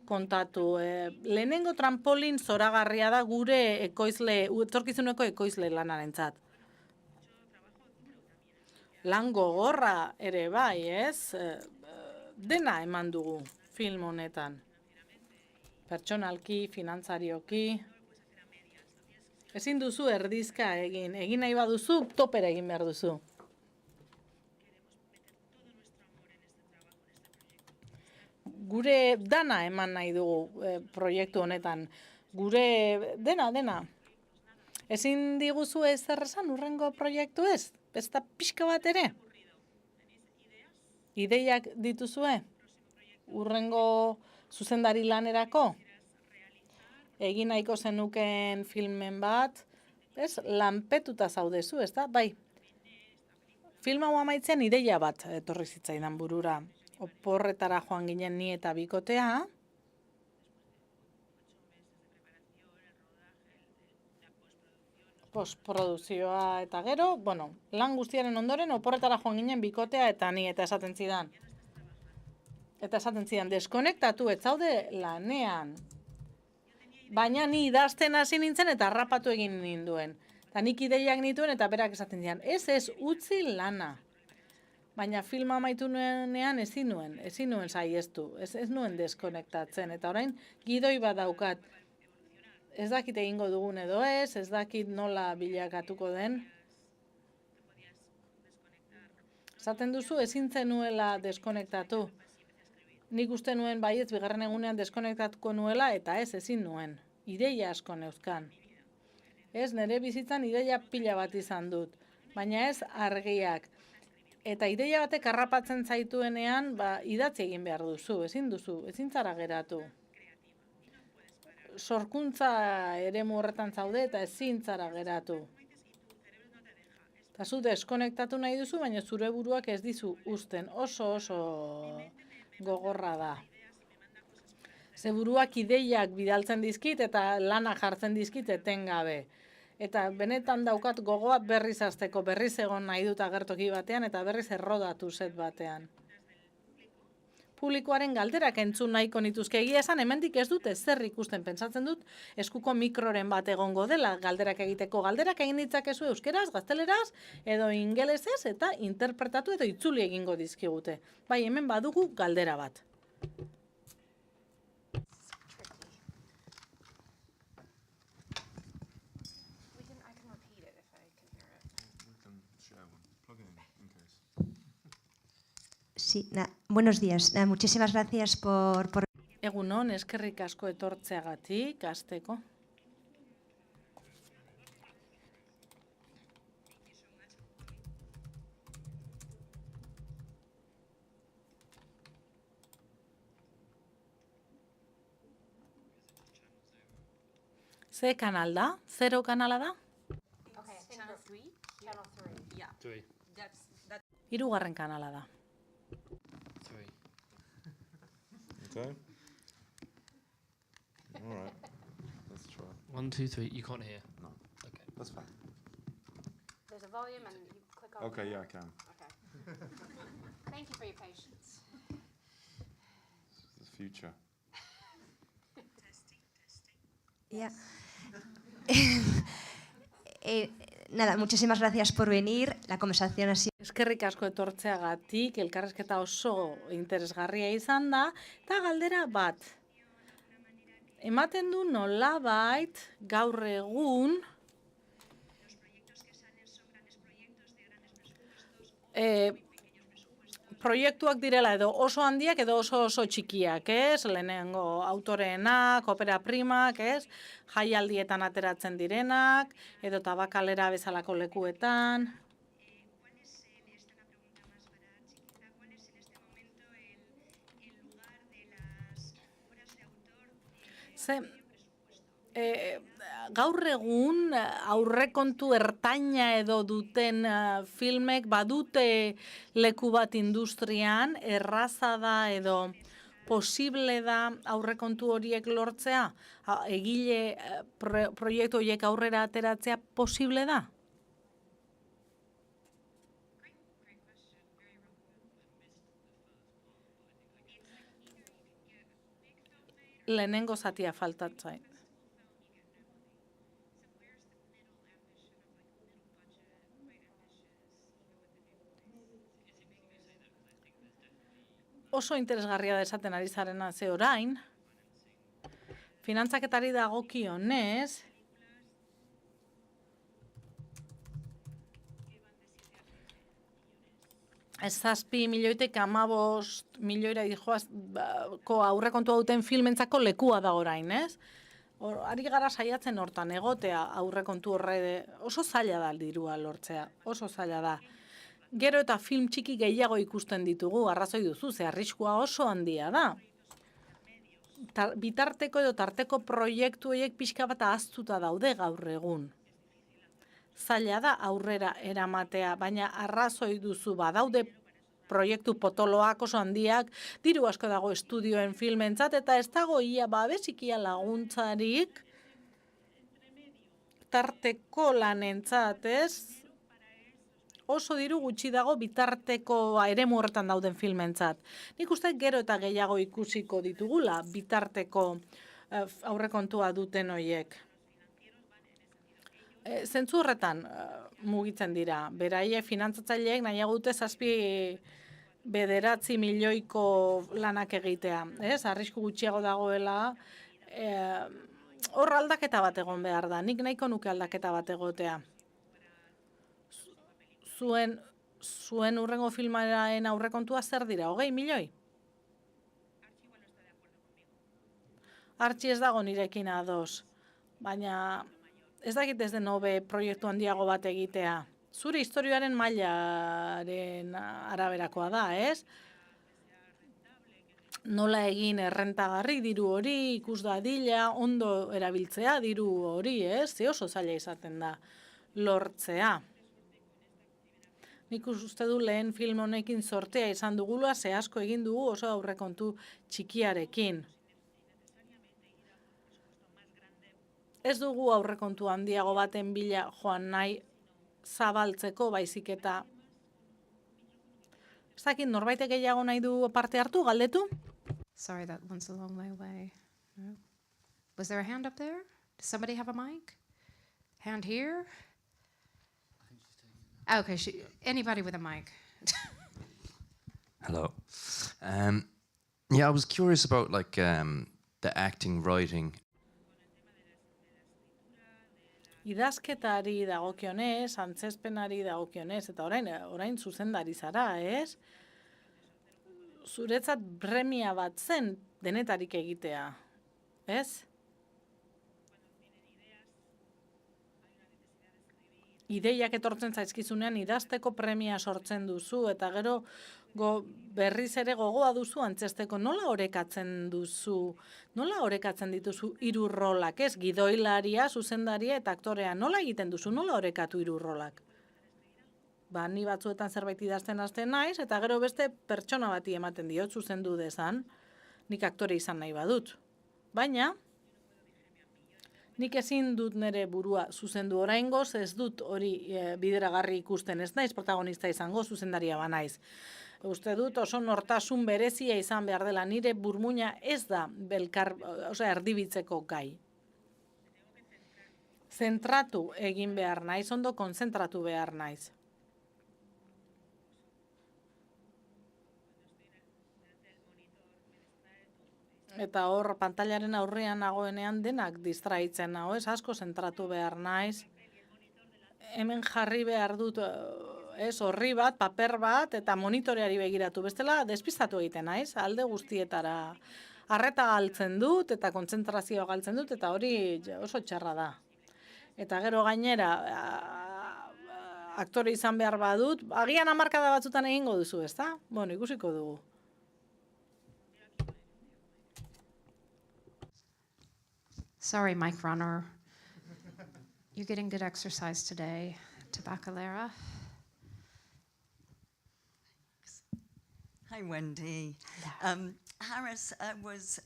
Speaker 2: kontatu. Lehenengo trampolin zoragarria da gure etorkizuneko ekoizle lanarentzat. Lan gogorra ere bai, ez? Dena eman dugu film honetan. Pertsonalki, finantzarioki. Ezin duzu erdizka egin nahi baduzu, topera egin behar duzu. Gure dana eman nahi dugu proiektu honetan. Gure dena. Ezin diguzu ezer esan hurrengo proiektu ez? Ez da pixka bat ere? Ideiak dituzue? Hurrengo zuzendari lanerako? Egin nahiko zenuken filmen bat? Ez, lanpetuta zaudezu, ez da? Bai. Film hau amaitzean ideia bat etorri zitzaidan burura. Oporretara joan ginen ni eta bikotea. Postprodukzioa eta gero, lan guztiaren ondoren oporretara joan ginen bikotea eta ni eta esaten zidan. Deskonektatu ez zaude lanean. Baina ni idazten hasi nintzen eta harrapatu egin ninduen. Eta nik ideiak nituen eta berak esaten zidan. Ez, utzi lana. Baina filma amaitu nuenean ezin nuen saiestu. Ez nuen deskonektatzen. Eta orain gidoi bat daukat. Ez dakit egingo dugun edo ez dakit nola bilakatuko den. Esaten duzu ezin zenuela deskonektatu. Nik uste nuen baietz bigarren egunean deskonektatuko nuela eta ezin nuen. Ideia asko neuzkan. Ez, nire bizitzan ideia pila bat izan dut. Baina ez argiak. Eta ideia batek harrapatzen zaituenean, idatzi egin behar duzu, ezin zara geratu. Sorkuntza eremu horretan zaude eta ezin zara geratu. Eta zu deskonektatu nahi duzu, baina zure buruak ez dizu uzten. Oso gogorra da. Ze buruak ideiak bidaltzen dizkit eta lana jartzen dizkit etengabe. Eta benetan daukat gogoa berriz hasteko, berriz egon nahi dut agertoki batean eta berriz errodatu set batean. Publikoaren galderak entzun nahiko nituzke, egia esan hemendik ez dut ezer ikusten, pentsatzen dut eskuko mikroren bat egongo dela galderak egiteko. Galderak egin ditzakezu euskeraz, gazteleraz edo ingelesez eta interpretatu edo itzuli egingo dizkigute. Bai, hemen badugu galdera bat.
Speaker 4: Sí, buenos días. Muchísimas gracias por...
Speaker 2: Egunon, eskerrik asko etortzeagatik, hasteko. Ze kanal da? 0 kanala da?
Speaker 3: Three.
Speaker 2: Hirugarren kanala da.
Speaker 3: Three.
Speaker 5: Okay. All right. Let's try.
Speaker 6: 1, 2, 3. You can't hear.
Speaker 5: No,
Speaker 6: Okay.
Speaker 5: that's fine.
Speaker 1: There's a volume and you click on
Speaker 5: Okay, yeah, I can.
Speaker 1: Okay. Thank you for your patience.
Speaker 5: This is the future.
Speaker 4: Ya. Nada, muchísimas gracias por venir. La conversación ha sido...
Speaker 2: Eskerrik asko etortzeagatik, elkarrezketa oso interesgarria izan da, eta galdera bat. Ematen du nolabait gaur egun proiektuak direla edo oso handiak edo oso txikiak, ez? Lehenengo autoreenak, opera primak, ez? Jaialdietan ateratzen direnak, edo tabakalera bezalako lekuetan. Ze, gaur egun aurrekontu ertaina edo duten filmek badute leku bat industrian, erraza da edo posible da aurrekontu horiek lortzea? Egile proiektu horiek aurrera ateratzea posible da? Lehenengo zatia faltatzait. Oso interesgarria da esaten ari zarena ze orain, finantzaketari dagokionez, ez 7 milioitik 15 milioira dijoazko aurrekontua duten filmentzako lekua da orain, ez? Ari gara saiatzen hortan egotea aurrekontu horre oso zaila da dirua lortzea, oso zaila da. Gero eta film txiki gehiago ikusten ditugu, arrazoi duzu, ze arriskua oso handia da. Bitarteko edo tarteko proiektu horiek pixka bat ahaztuta daude gaur egun. Zaila da aurrera eramatea, baina arrazoi duzu badaude proiektu potoloak oso handiak, diru asko dago estudioen filmentzat, eta ez dago ia babesikia laguntzarik tarteko lanentzat, ez? Oso diru gutxi dago bitarteko eremu horretan dauden filmentzat. Nik uste gero eta gehiago ikusiko ditugula bitarteko aurrekontua duten hoiek. Zentzu horretan mugitzen dira. Beraie finantzatzaileek nahiago dute 7-9 milioiko lanak egitea. Ez? Arrisku gutxiago dagoela. Hor aldaketa bat egon behar da. Nik nahiko nuke aldaketa bat egotea. Zuen hurrengo filmaren aurrekontua zer dira? 20 milioi? Artxi ez dago nirekin ados, baina ez dakit ez den hobe proiektu handiago bat egitea. Zure historioaren mailaren araberakoa da, ez? Nola egin errentagarri diru hori, ikus dadila, ondo erabiltzea diru hori, ez? Ze oso zaila izaten da lortzea. Nik uste du lehen film honekin sortea izan dugula, ze asko egin dugu oso aurrekontu txikiarekin. Ez dugu aurrekontu handiago baten bila joan nahi zabaltzeko baizik eta. Ez dakit norbaitek gehiago nahi du parte hartu, galdetu?
Speaker 1: Sorry, that one's a long way away. No. Was there a hand up there? Does somebody have a mic? Hand here? Okay, anybody with a mic.
Speaker 7: Hello. Yeah, I was curious about the acting, writing.
Speaker 2: Idazketari dagokionez, antzezpenari dagokionez, eta orain zuzendari zara, ez? Zuretzat premia bat zen denetarik egitea, ez? Ideiak etortzen zaizkizunean idazteko premia sortzen duzu, eta gero berriz ere gogoa duzu antzesteko, nola orekatzen dituzu hiru rolak, ez? Gidoilaria, zuzendaria eta aktorea, nola egiten duzu, nola orekatu hiru rolak? Ba, ni batzuetan zerbait idazten hasten naiz, eta gero beste pertsona bati ematen diot zuzendu dezan, nik aktore izan nahi badut. Baina, nik ezin dut nire burua zuzendu oraingoz, ez dut hori bideragarri ikusten, ez naiz protagonista izango, zuzendaria ba naiz. Uste dut oso nortasun berezia izan behar dela, nire burmuina ez da erdibitzeko gai. Zentratu egin behar naiz, ondo konzentratu behar naiz. Eta hor, pantailaren aurrean nagoenean denak distraitzen nago, ez asko zentratu behar naiz. Hemen jarri behar dut, horri bat, paper bat, eta monitoreari begiratu. Bestela, despistatu egiten naiz, alde guztietara. Arreta galtzen dut, eta kontzentrazioa galtzen dut, eta hori oso txarra da. Eta gero gainera, aktore izan behar badut, agian hamarkada batzutan egingo duzu, ezta? Bueno, ikusiko dugu.
Speaker 1: Sorry, Mike Runner. You're getting good exercise today, Tabacalera.
Speaker 6: Hi, Wendy. Harris was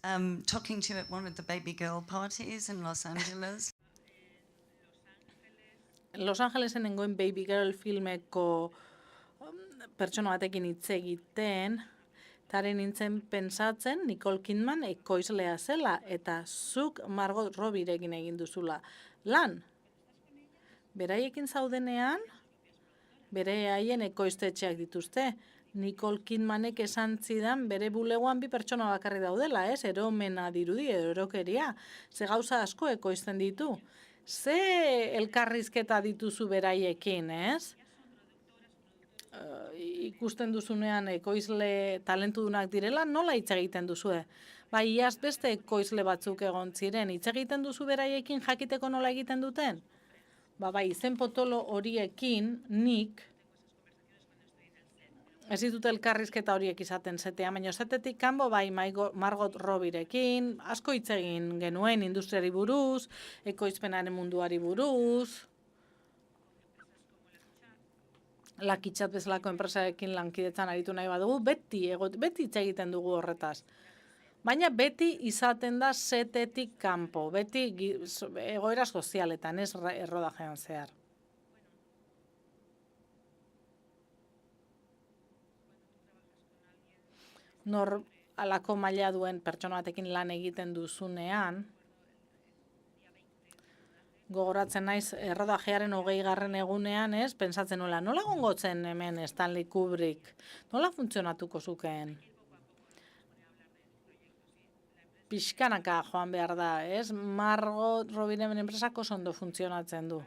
Speaker 6: talking to you at one of the baby girl parties in Los Angeles.
Speaker 2: Los Angelesen nengoen Baby Girl filmeko pertsona batekin hitz egiten, tare nintzen pentsatzen Nicole Kidman ekoizlea zela, eta zuk Margot Robbirekin egin duzula lan. Beraiekin zaudenean, bere haien ekoiztetxeak dituzte. Nicole Kidmanek esan zidan bere bulegoan bi pertsona bakarri daudela, ez? Eromena dirudi, erokeria. Ze gauza asko ekoizten ditu. Ze elkarrizketa dituzu beraiekin, ez? Ikusten duzunean ekoizle talentudunak direla, nola hitz egiten duzue? Bai, iaz beste ekoizle batzuk egon ziren, hitz egiten duzu beraiekin jakiteko nola egiten duten? Bai, izen potolo horiekin nik ez ditut elkarrizketa horiek izaten zetea, baina zetetik kanbo bai Margot Robbirekin, asko hitz egin genuen industriari buruz, ekoizpenaren munduari buruz, Lucky Chat bezalako enpresarekin lankidetzan aritu nahi badugu, beti hitz egiten dugu horretaz. Baina beti izaten da setetik kanpo, beti egoera sozialetan, ez errodajean zehar. Nor alako maila duen pertsona batekin lan egiten duzunean, gogoratzen naiz errodajearen 20. egunean, ez, pentsatzen nola, nola gongotzen hemen Stanley Kubrick, nola funtzionatuko zukeen? Pixkanaka joan behar da, ez? Margot Robbiren enpresako ondo funtzionatzen du.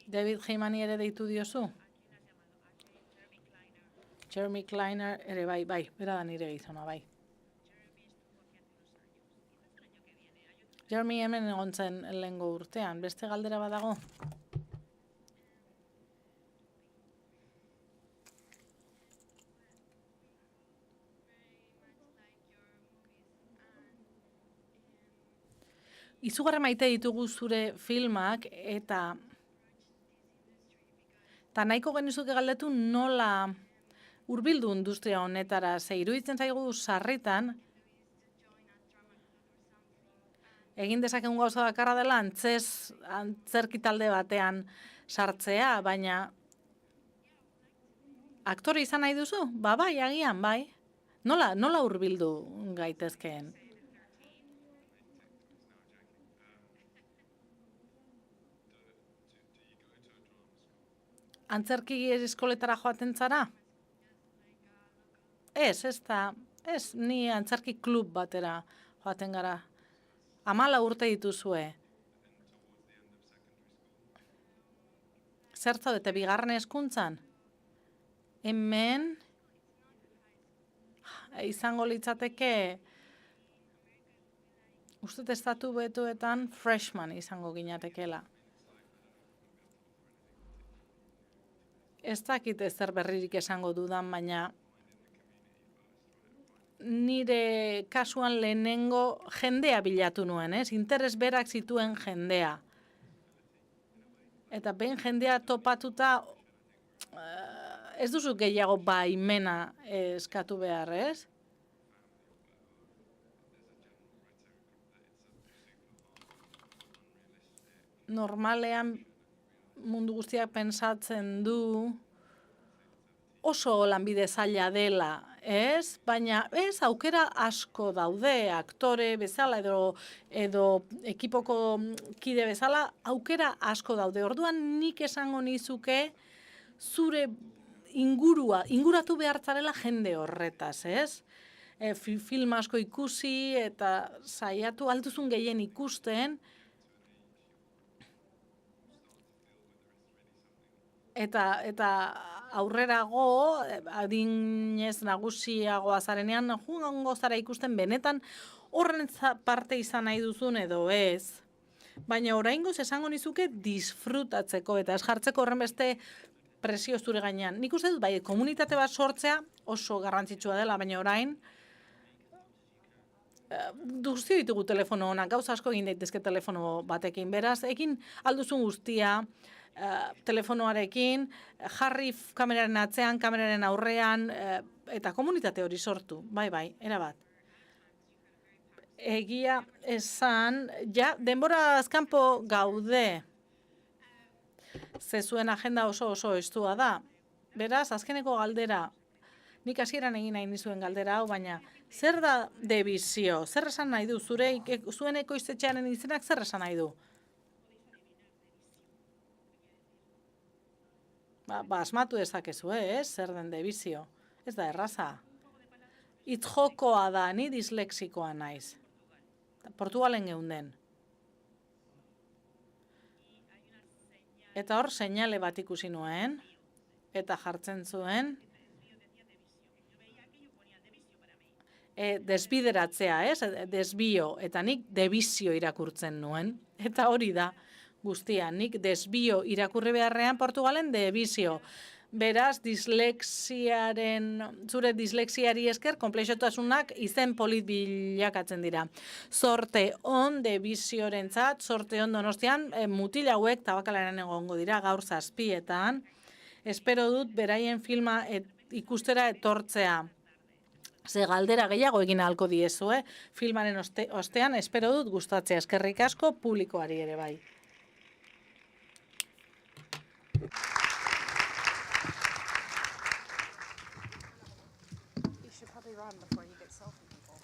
Speaker 2: David Heimani ere deitu diozu? Jeremy Kleiner ere bai, bera da nire gizona, bai. Jeremy hemen egon zen lehengo urtean, beste galdera badago? Izugarri maite ditugu zure filmak, eta nahiko genizuke galdetu nola hurbildu industria honetara, ze iruditzen zaigu sarritan, egin dezakegun gauza bakarra dela antzerki talde batean sartzea, baina aktore izan nahi duzu? Bai, agian, bai. Nola hurbildu gaitezkeen? Antzerki eskoletara joaten zara? Ez ni antzerki klub batera joaten gara. 14 urte dituzue. Zer zaudete, bigarren hezkuntzan? Hemen izango litzateke, uste estatu betuetan freshman izango ginatekela. Ez dakit ezer berririk esango dudan, baina nire kasuan lehenengo jendea bilatu nuen, ez? Interes berak zituen jendea. Eta behin jendea topatuta, ez duzu gehiago baimena eskatu behar, ez? Normalean mundu guztiak pentsatzen du oso lanbide zaila dela, ez? Baina ez, aukera asko daude, aktore bezala edo ekipoko kide bezala, aukera asko daude. Orduan nik esango nizuke zure inguratu behartzarela jende horretaz, ez? Film asko ikusi eta saiatu alduzun gehien ikusten, eta aurrerago, adinez nagusiagoa zarenean, joango zara ikusten benetan horren parte izan nahi duzun edo ez. Baina oraingoz esango nizuke disfrutatzeko eta ez jartzeko horren beste presio zure gainean. Nik uste dut, bai, komunitate bat sortzea oso garrantzitsua dela, baina orain guztio ditugu telefono honak, gauza asko egin daitezke telefono batekin. Beraz, egin alduzun guztia, telefonoarekin, jarri kameraren atzean, kameraren aurrean, eta komunitate hori sortu, bai, erabat. Egia esan, ja, denbora azkanpo gaude, ze zuen agenda oso estua da. Beraz, azkeneko galdera, nik hasieran egin nahi nizuen galdera hau, baina zer da debizio? Zer esan nahi du? Zuen ekoiztetxearen izenak zer esan nahi du? Asmatu dezakezu, ez? Zer den debizio. Ez da erraza. Hitz-jokoa da, ni disleksikoa naiz. Portugalen geunden. Eta hor, seinale bat ikusi nuen, eta jartzen zuen, desbideratzea, ez? Desbio, eta nik debizio irakurtzen nuen. Eta hori da. Guztia, nik desbio irakurri beharrean Portugalen debizio. Beraz, zure disleksiari esker, konplexotasunak izen polit bilakatzen dira. Zorte on debiziorentzat, zorte on Donostian, mutil hauek tabakalaren egongo dira gaur 7:00. Espero dut beraien filma ikustera etortzea. Ze galdera gehiago egin ahalko diezu, filmaren ostean, espero dut gustatzea. Eskerrik asko publikoari ere bai.
Speaker 1: You should probably run before you get selfie people.